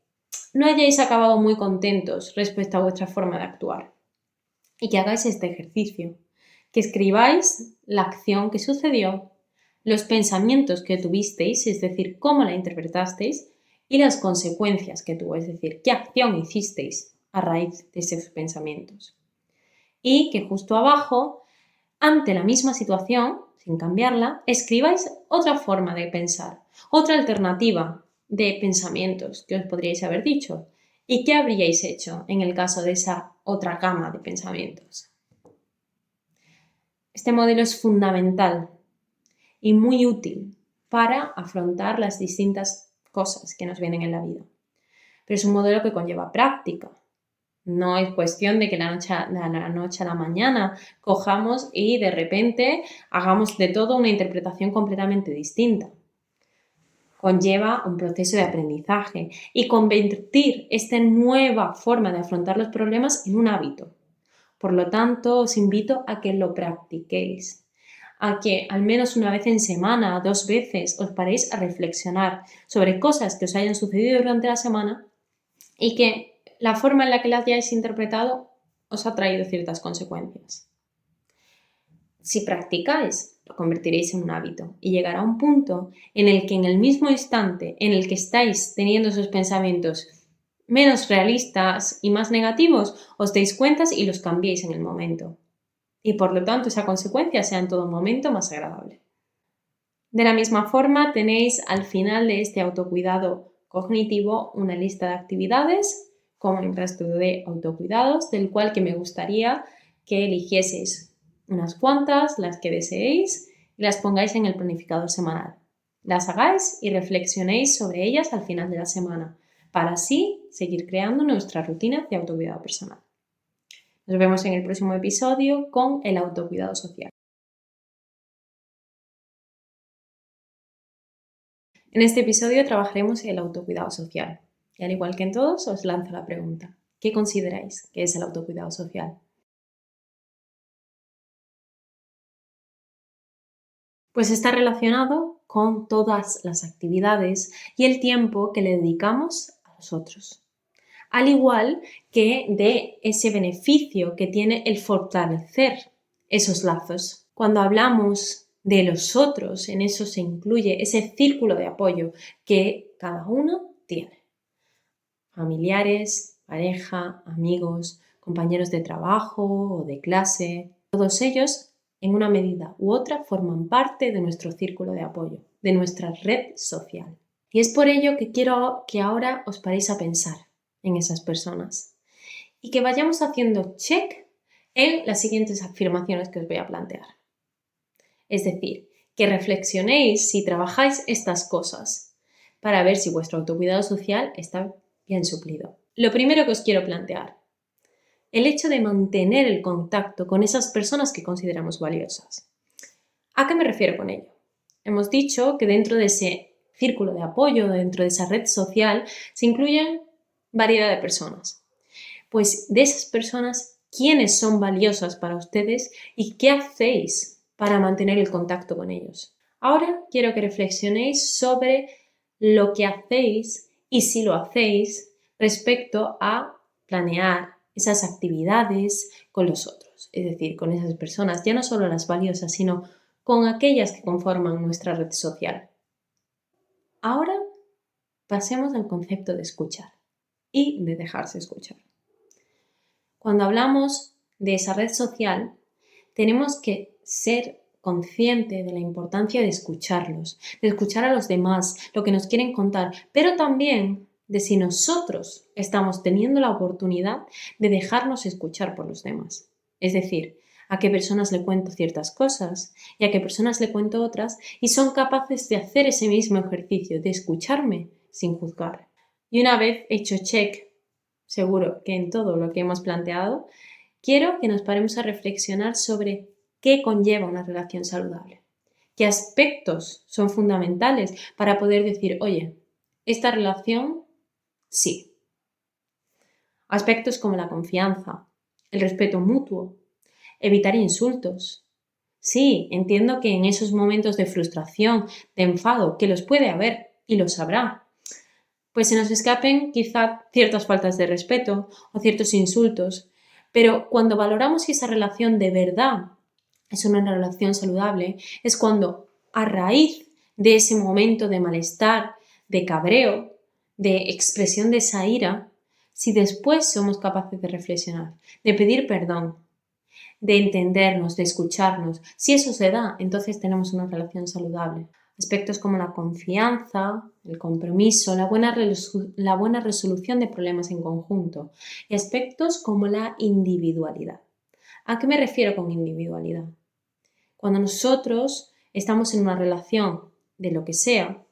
no hayáis acabado muy contentos respecto a vuestra forma de actuar y que hagáis este ejercicio, que escribáis la acción que sucedió, los pensamientos que tuvisteis, es decir, cómo la interpretasteis y las consecuencias que tuvo, es decir, qué acción hicisteis a raíz de esos pensamientos. Y que justo abajo, ante la misma situación, sin cambiarla, escribáis otra forma de pensar, otra alternativa de pensamientos que os podríais haber dicho. ¿Y qué habríais hecho en el caso de esa otra gama de pensamientos? Este modelo es fundamental y muy útil para afrontar las distintas cosas que nos vienen en la vida. Pero es un modelo que conlleva práctica. No es cuestión de que de la noche a la mañana cojamos y de repente hagamos de todo una interpretación completamente distinta. Conlleva un proceso de aprendizaje y convertir esta nueva forma de afrontar los problemas en un hábito. Por lo tanto, os invito a que lo practiquéis, a que al menos una vez en semana, 2 veces, os paréis a reflexionar sobre cosas que os hayan sucedido durante la semana y que la forma en la que las hayáis interpretado os ha traído ciertas consecuencias. Si practicáis, lo convertiréis en un hábito y llegará un punto en el que en el mismo instante en el que estáis teniendo esos pensamientos menos realistas y más negativos, os deis cuenta y los cambiéis en el momento. Y por lo tanto esa consecuencia sea en todo momento más agradable. De la misma forma, tenéis al final de este autocuidado cognitivo una lista de actividades como en resto de autocuidados, del cual que me gustaría que eligieseis unas cuantas, las que deseéis, y las pongáis en el planificador semanal. Las hagáis y reflexionéis sobre ellas al final de la semana, para así seguir creando nuestra rutina de autocuidado personal. Nos vemos en el próximo episodio con el autocuidado social. En este episodio trabajaremos el autocuidado social. Y al igual que en todos, os lanzo la pregunta: ¿qué consideráis que es el autocuidado social? Pues está relacionado con todas las actividades y el tiempo que le dedicamos a los otros. Al igual que de ese beneficio que tiene el fortalecer esos lazos. Cuando hablamos de los otros, en eso se incluye ese círculo de apoyo que cada uno tiene. Familiares, pareja, amigos, compañeros de trabajo o de clase, todos ellos, en una medida u otra, forman parte de nuestro círculo de apoyo, de nuestra red social. Y es por ello que quiero que ahora os paréis a pensar en esas personas y que vayamos haciendo check en las siguientes afirmaciones que os voy a plantear. Es decir, que reflexionéis si trabajáis estas cosas para ver si vuestro autocuidado social está bien suplido. Lo primero que os quiero plantear: el hecho de mantener el contacto con esas personas que consideramos valiosas. ¿A qué me refiero con ello? Hemos dicho que dentro de ese círculo de apoyo, dentro de esa red social, se incluyen variedad de personas. Pues de esas personas, ¿quiénes son valiosas para ustedes y qué hacéis para mantener el contacto con ellos? Ahora quiero que reflexionéis sobre lo que hacéis y si lo hacéis respecto a planear esas actividades con los otros, es decir, con esas personas, ya no solo las valiosas, sino con aquellas que conforman nuestra red social. Ahora pasemos al concepto de escuchar y de dejarse escuchar. Cuando hablamos de esa red social, tenemos que ser conscientes de la importancia de escucharlos, de escuchar a los demás, lo que nos quieren contar, pero también de si nosotros estamos teniendo la oportunidad de dejarnos escuchar por los demás. Es decir, a qué personas le cuento ciertas cosas y a qué personas le cuento otras, y son capaces de hacer ese mismo ejercicio, de escucharme sin juzgar. Y una vez hecho check, seguro que en todo lo que hemos planteado, quiero que nos paremos a reflexionar sobre qué conlleva una relación saludable, qué aspectos son fundamentales para poder decir: oye, esta relación sí. Aspectos como la confianza, el respeto mutuo, evitar insultos. Sí, entiendo que en esos momentos de frustración, de enfado, que los puede haber y los habrá, pues se nos escapen quizá ciertas faltas de respeto o ciertos insultos, pero cuando valoramos si esa relación de verdad es una relación saludable, es cuando a raíz de ese momento de malestar, de cabreo, de expresión de esa ira, si después somos capaces de reflexionar, de pedir perdón, de entendernos, de escucharnos, si eso se da, entonces tenemos una relación saludable. Aspectos como la confianza, el compromiso, la buena resolución de problemas en conjunto, y aspectos como la individualidad. ¿A qué me refiero con individualidad? Cuando nosotros estamos en una relación de lo que sea,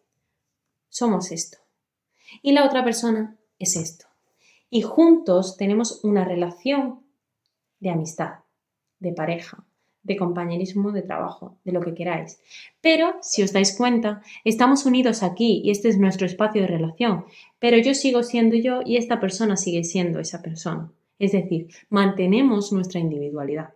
somos esto. Y la otra persona es esto. Y juntos tenemos una relación de amistad, de pareja, de compañerismo de trabajo, de lo que queráis. Pero, si os dais cuenta, estamos unidos aquí y este es nuestro espacio de relación, pero yo sigo siendo yo y esta persona sigue siendo esa persona. Es decir, mantenemos nuestra individualidad.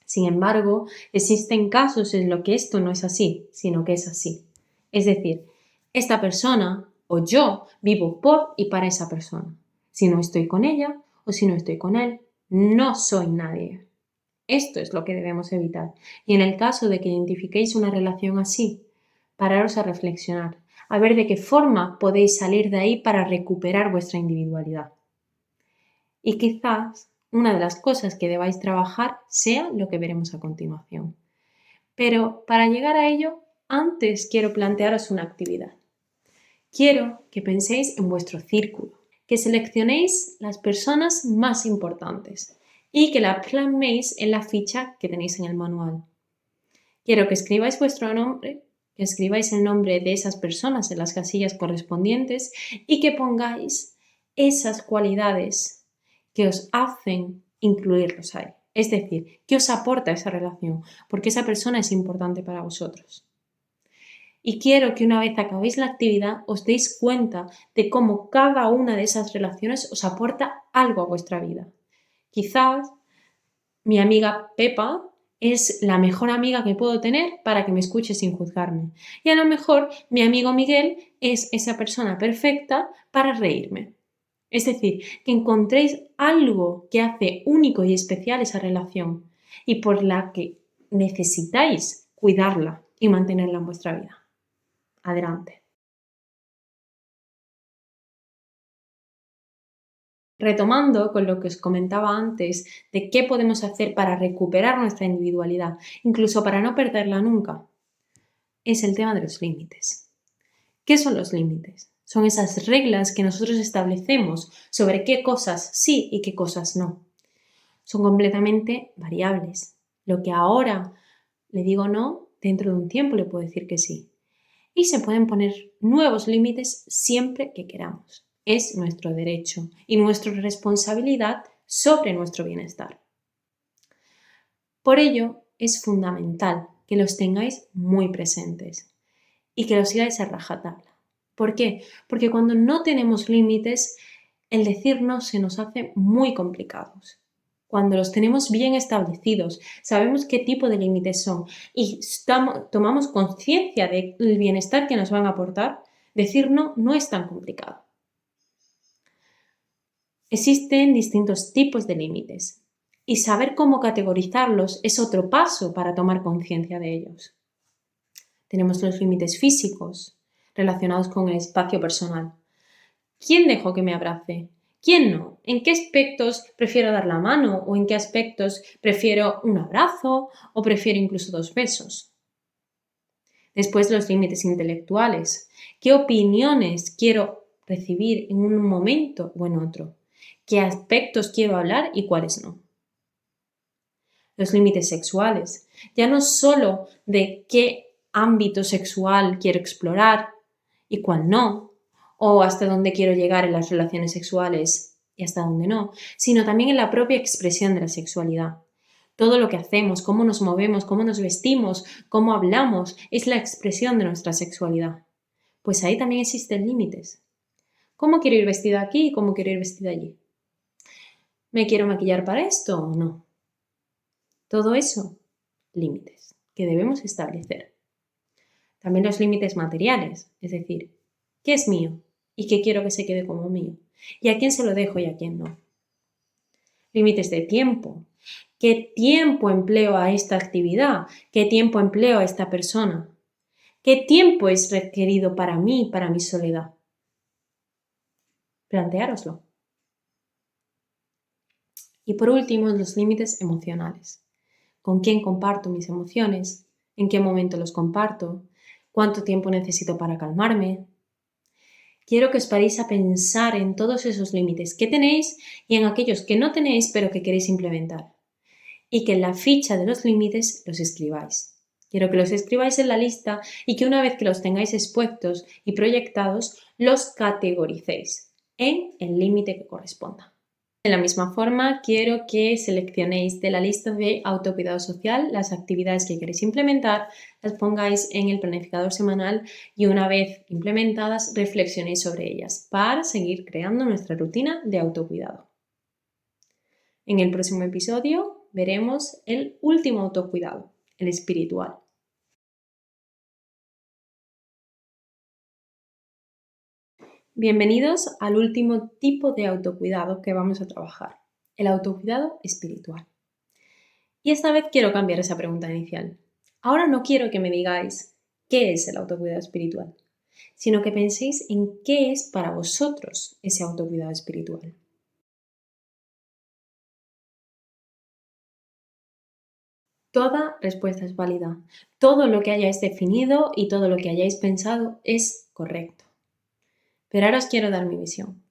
Sin embargo, existen casos en los que esto no es así, sino que es así. Es decir, esta persona o yo vivo por y para esa persona. Si no estoy con ella o si no estoy con él, no soy nadie. Esto es lo que debemos evitar. Y en el caso de que identifiquéis una relación así, pararos a reflexionar, a ver de qué forma podéis salir de ahí para recuperar vuestra individualidad. Y quizás una de las cosas que debáis trabajar sea lo que veremos a continuación. Pero para llegar a ello, antes quiero plantearos una actividad. Quiero que penséis en vuestro círculo, que seleccionéis las personas más importantes y que las plasméis en la ficha que tenéis en el manual. Quiero que escribáis vuestro nombre, que escribáis el nombre de esas personas en las casillas correspondientes y que pongáis esas cualidades que os hacen incluirlos ahí. Es decir, ¿qué os aporta esa relación? Porque esa persona es importante para vosotros. Y quiero que una vez acabéis la actividad os deis cuenta de cómo cada una de esas relaciones os aporta algo a vuestra vida. Quizás mi amiga Pepa es la mejor amiga que puedo tener para que me escuche sin juzgarme. Y a lo mejor mi amigo Miguel es esa persona perfecta para reírme. Es decir, que encontréis algo que hace único y especial esa relación y por la que necesitáis cuidarla y mantenerla en vuestra vida. Adelante. Retomando con lo que os comentaba antes de qué podemos hacer para recuperar nuestra individualidad, incluso para no perderla nunca, es el tema de los límites. ¿Qué son los límites? Son esas reglas que nosotros establecemos sobre qué cosas sí y qué cosas no. Son completamente variables. Lo que ahora le digo no, dentro de un tiempo le puedo decir que sí. Y se pueden poner nuevos límites siempre que queramos. Es nuestro derecho y nuestra responsabilidad sobre nuestro bienestar. Por ello, es fundamental que los tengáis muy presentes y que los sigáis a rajatabla. ¿Por qué? Porque cuando no tenemos límites, el decirnos se nos hace muy complicados. Cuando los tenemos bien establecidos, sabemos qué tipo de límites son y tomamos conciencia del bienestar que nos van a aportar, decir no es tan complicado. Existen distintos tipos de límites y saber cómo categorizarlos es otro paso para tomar conciencia de ellos. Tenemos los límites físicos relacionados con el espacio personal. ¿Quién dejo que me abrace? ¿Quién no? ¿En qué aspectos prefiero dar la mano o en qué aspectos prefiero un abrazo o prefiero incluso 2 besos? Después los límites intelectuales. ¿Qué opiniones quiero recibir en un momento o en otro? ¿Qué aspectos quiero hablar y cuáles no? Los límites sexuales. Ya no solo de qué ámbito sexual quiero explorar y cuál no, o hasta dónde quiero llegar en las relaciones sexuales y hasta dónde no, sino también en la propia expresión de la sexualidad. Todo lo que hacemos, cómo nos movemos, cómo nos vestimos, cómo hablamos, es la expresión de nuestra sexualidad. Pues ahí también existen límites. ¿Cómo quiero ir vestida aquí y cómo quiero ir vestida allí? ¿Me quiero maquillar para esto o no? Todo eso, límites que debemos establecer. También los límites materiales, es decir, ¿qué es mío y qué quiero que se quede como mío? ¿Y a quién se lo dejo y a quién no? Límites de tiempo. ¿Qué tiempo empleo a esta actividad? ¿Qué tiempo empleo a esta persona? ¿Qué tiempo es requerido para mí, para mi soledad? Planteároslo. Y por último, los límites emocionales. ¿Con quién comparto mis emociones? ¿En qué momento los comparto? ¿Cuánto tiempo necesito para calmarme? Quiero que os paréis a pensar en todos esos límites que tenéis y en aquellos que no tenéis pero que queréis implementar. Y que en la ficha de los límites los escribáis. Quiero que los escribáis en la lista y que una vez que los tengáis expuestos y proyectados, los categoricéis en el límite que corresponda. De la misma forma, quiero que seleccionéis de la lista de autocuidado social las actividades que queréis implementar, las pongáis en el planificador semanal y una vez implementadas, reflexionéis sobre ellas para seguir creando nuestra rutina de autocuidado. En el próximo episodio veremos el último autocuidado, el espiritual. Bienvenidos al último tipo de autocuidado que vamos a trabajar, el autocuidado espiritual. Y esta vez quiero cambiar esa pregunta inicial. Ahora no quiero que me digáis qué es el autocuidado espiritual, sino que penséis en qué es para vosotros ese autocuidado espiritual. Toda respuesta es válida. Todo lo que hayáis definido y todo lo que hayáis pensado es correcto. Pero ahora os quiero dar mi visión.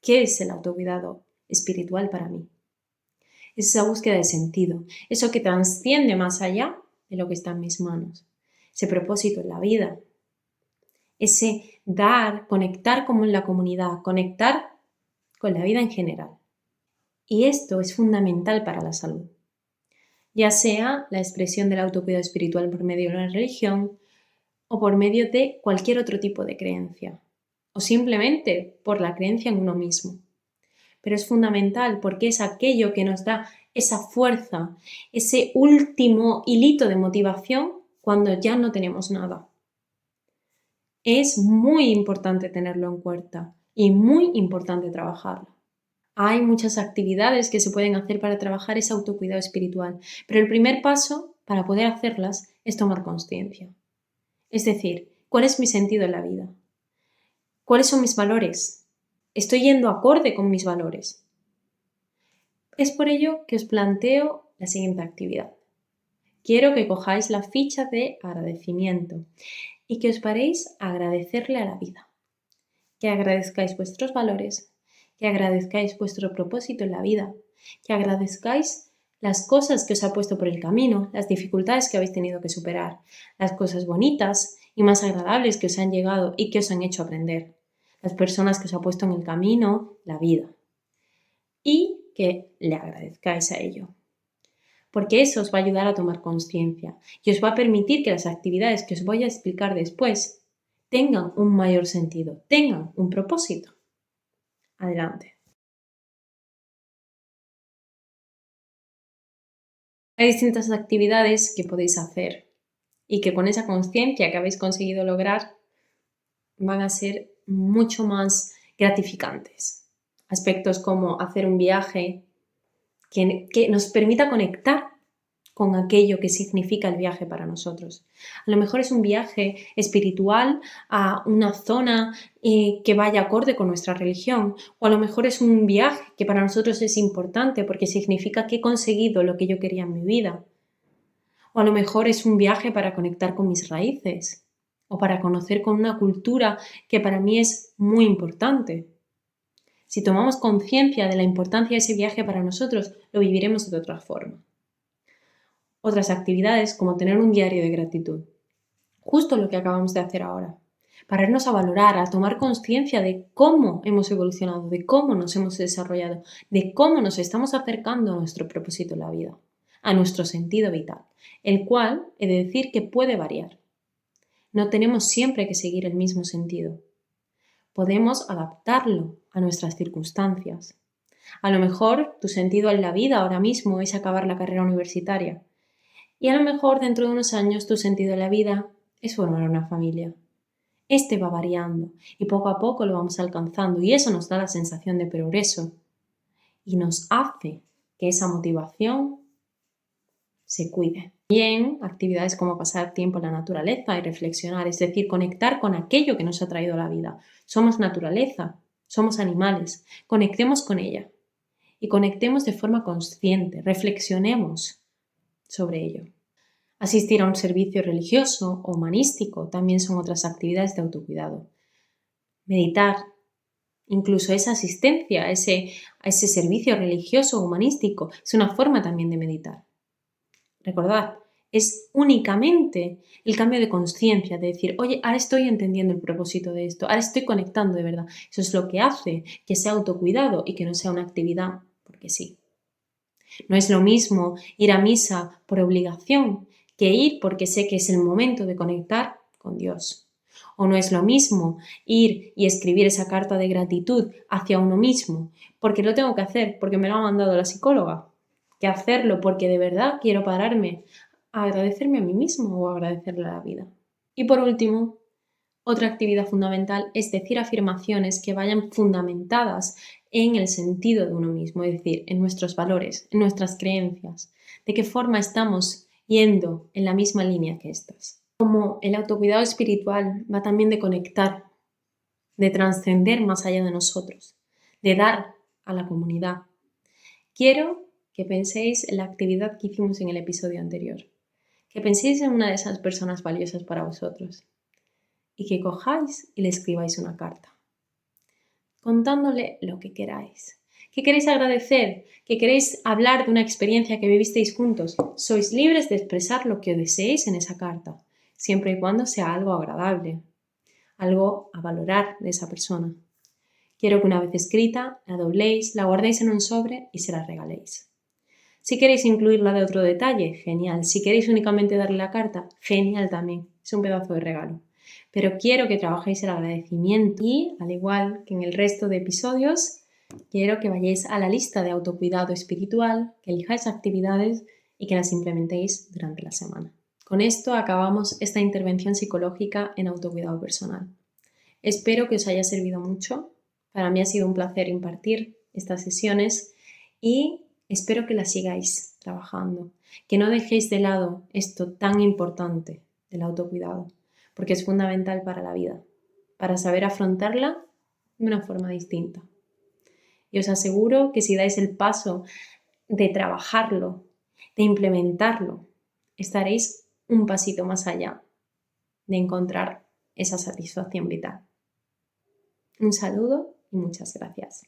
¿Qué es el autocuidado espiritual para mí? Es esa búsqueda de sentido, eso que trasciende más allá de lo que está en mis manos, ese propósito en la vida, ese dar, conectar como en la comunidad, conectar con la vida en general. Y esto es fundamental para la salud, ya sea la expresión del autocuidado espiritual por medio de la religión o por medio de cualquier otro tipo de creencia, o simplemente por la creencia en uno mismo. Pero es fundamental porque es aquello que nos da esa fuerza, ese último hilito de motivación cuando ya no tenemos nada. Es muy importante tenerlo en cuenta y muy importante trabajarlo. Hay muchas actividades que se pueden hacer para trabajar ese autocuidado espiritual, pero el primer paso para poder hacerlas es tomar conciencia. Es decir, ¿cuál es mi sentido en la vida? ¿Cuáles son mis valores? ¿Estoy yendo acorde con mis valores? Es por ello que os planteo la siguiente actividad. Quiero que cojáis la ficha de agradecimiento y que os paréis a agradecerle a la vida. Que agradezcáis vuestros valores, que agradezcáis vuestro propósito en la vida, que agradezcáis las cosas que os ha puesto por el camino, las dificultades que habéis tenido que superar, las cosas bonitas y más agradables que os han llegado y que os han hecho aprender, las personas que os ha puesto en el camino, la vida. Y que le agradezcáis a ello. Porque eso os va a ayudar a tomar conciencia y os va a permitir que las actividades que os voy a explicar después tengan un mayor sentido, tengan un propósito. Adelante. Hay distintas actividades que podéis hacer y que con esa conciencia que habéis conseguido lograr van a ser mucho más gratificantes. Aspectos como hacer un viaje que nos permita conectar con aquello que significa el viaje para nosotros. A lo mejor es un viaje espiritual a una zona que vaya acorde con nuestra religión, o a lo mejor es un viaje que para nosotros es importante porque significa que he conseguido lo que yo quería en mi vida, o a lo mejor es un viaje para conectar con mis raíces, o para conocer con una cultura que para mí es muy importante. Si tomamos conciencia de la importancia de ese viaje para nosotros, lo viviremos de otra forma. Otras actividades como tener un diario de gratitud. Justo lo que acabamos de hacer ahora. Pararnos a valorar, a tomar conciencia de cómo hemos evolucionado, de cómo nos hemos desarrollado, de cómo nos estamos acercando a nuestro propósito en la vida, a nuestro sentido vital, el cual he de decir que puede variar. No tenemos siempre que seguir el mismo sentido. Podemos adaptarlo a nuestras circunstancias. A lo mejor tu sentido en la vida ahora mismo es acabar la carrera universitaria. Y a lo mejor dentro de unos años tu sentido de la vida es formar una familia. Este va variando y poco a poco lo vamos alcanzando y eso nos da la sensación de progreso y nos hace que esa motivación se cuide. Bien, actividades como pasar tiempo en la naturaleza y reflexionar, es decir, conectar con aquello que nos ha traído la vida. Somos naturaleza, somos animales, conectemos con ella y conectemos de forma consciente, reflexionemos sobre ello. Asistir a un servicio religioso o humanístico también son otras actividades de autocuidado. Meditar, incluso esa asistencia a ese servicio religioso o humanístico, es una forma también de meditar. Recordad, es únicamente el cambio de conciencia, de decir, oye, ahora estoy entendiendo el propósito de esto, ahora estoy conectando de verdad. Eso es lo que hace que sea autocuidado y que no sea una actividad porque sí. No es lo mismo ir a misa por obligación que ir porque sé que es el momento de conectar con Dios. O no es lo mismo ir y escribir esa carta de gratitud hacia uno mismo porque lo tengo que hacer, porque me lo ha mandado la psicóloga, que hacerlo porque de verdad quiero pararme a agradecerme a mí mismo o a agradecerle a la vida. Y por último, otra actividad fundamental es decir afirmaciones que vayan fundamentadas en el sentido de uno mismo, es decir, en nuestros valores, en nuestras creencias, de qué forma estamos yendo en la misma línea que estas. Como el autocuidado espiritual va también de conectar, de trascender más allá de nosotros, de dar a la comunidad. Quiero que penséis en la actividad que hicimos en el episodio anterior, que penséis en una de esas personas valiosas para vosotros y que cojáis y le escribáis una carta. contándole lo que queráis. ¿Qué queréis agradecer? ¿Qué queréis hablar de una experiencia que vivisteis juntos? Sois libres de expresar lo que deseéis en esa carta, siempre y cuando sea algo agradable, algo a valorar de esa persona. Quiero que una vez escrita, la dobléis, la guardéis en un sobre y se la regaléis. Si queréis incluirla de otro detalle, genial. Si queréis únicamente darle la carta, genial también. Es un pedazo de regalo. Pero quiero que trabajéis el agradecimiento y, al igual que en el resto de episodios, quiero que vayáis a la lista de autocuidado espiritual, que elijáis actividades y que las implementéis durante la semana. Con esto acabamos esta intervención psicológica en autocuidado personal. Espero que os haya servido mucho. Para mí ha sido un placer impartir estas sesiones y espero que las sigáis trabajando, que no dejéis de lado esto tan importante del autocuidado, porque es fundamental para la vida, para saber afrontarla de una forma distinta. Y os aseguro que si dais el paso de trabajarlo, de implementarlo, estaréis un pasito más allá de encontrar esa satisfacción vital. Un saludo y muchas gracias.